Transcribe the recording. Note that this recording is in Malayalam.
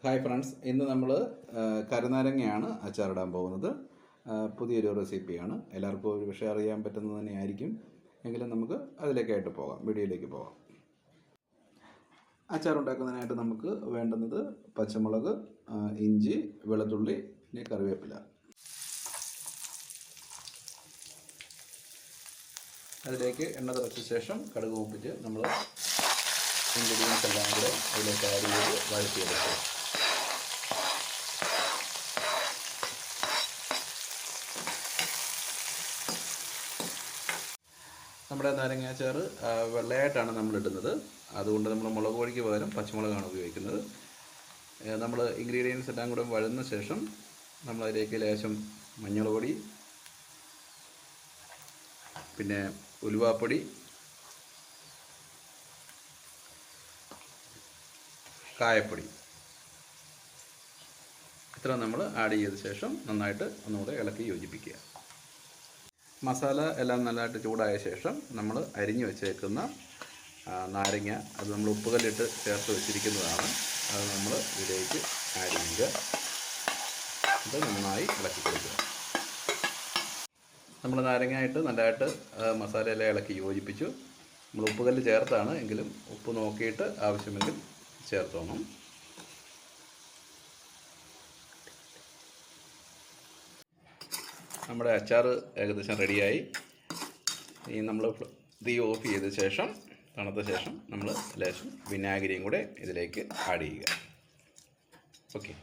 ഹായ് ഫ്രണ്ട്സ്, ഇന്ന് നമ്മൾ കരുനാരങ്ങയാണ് അച്ചാറിടാൻ പോകുന്നത്. പുതിയൊരു റെസിപ്പിയാണ്. എല്ലാവർക്കും ഒരു പക്ഷേ അറിയാൻ പറ്റുന്നത് തന്നെയായിരിക്കും. എങ്കിലും നമുക്ക് അതിലേക്കായിട്ട് പോകാം, വീഡിയോയിലേക്ക് പോകാം. അച്ചാറുണ്ടാക്കുന്നതിനായിട്ട് നമുക്ക് വേണ്ടുന്നത് പച്ചമുളക്, ഇഞ്ചി, വെളുത്തുള്ളി, പിന്നെ കറിവേപ്പില. അതിലേക്ക് എണ്ണ തിളച്ച ശേഷം കടുക് മൂപ്പിച്ച് നമ്മൾ ഇൻഗ്രീഡിയൻസ് എല്ലാം കൂടെ അതിലേക്ക് ആഡ് ചെയ്ത് വഴറ്റിയെടുക്കുക. നമ്മുടെ നാരങ്ങാച്ചാറ് വെള്ളയായിട്ടാണ് നമ്മൾ ഇടുന്നത്. അതുകൊണ്ട് നമ്മൾ മുളക് പൊടിക്ക് പകരം പച്ചമുളകാണ് ഉപയോഗിക്കുന്നത്. നമ്മൾ ഇൻഗ്രീഡിയൻസ് എല്ലാം കൂടെ വഴന്ന ശേഷം നമ്മളതിലേക്ക് ലേശം മഞ്ഞൾപ്പൊടി, പിന്നെ ഉലുവാപ്പൊടി, കായപ്പൊടി ഇത്ര നമ്മൾ ആഡ് ചെയ്ത ശേഷം നന്നായിട്ട് ഒന്നുകൂടെ ഇളക്കി യോജിപ്പിക്കുക. മസാല എല്ലാം നല്ലതായിട്ട് ചൂടായ ശേഷം നമ്മൾ അരിഞ്ഞു വെച്ചേക്കുന്ന നാരങ്ങ, അത് നമ്മൾ ഉപ്പുകല്ലിട്ട് ചേർത്ത് വെച്ചിരിക്കുന്നതാണ്, അത് നമ്മൾ ഇതിലേക്ക് ആഡ് ചെയ്യുക. ഇത് നന്നായി ഇളക്കി കൊടുക്കുക. നമ്മൾ നാരങ്ങയായിട്ട് നല്ലതായിട്ട് മസാലയെല്ലാം ഇളക്കി യോജിപ്പിച്ചു. നമ്മൾ ഉപ്പുകല്ല് ചേർത്താണ്, എങ്കിലും ഉപ്പ് നോക്കിയിട്ട് ആവശ്യമെങ്കിൽ ചേർത്തോണം. നമ്മുടെ അച്ചാർ ഏകദേശം റെഡിയായി. ഇനി നമ്മൾ തീ ഓഫ് ചെയ്ത ശേഷം, തണുത്ത ശേഷം നമ്മൾ ലേശം വിനാഗിരിയും കൂടെ ഇതിലേക്ക് ആഡ് ചെയ്യുക. ഓക്കെ.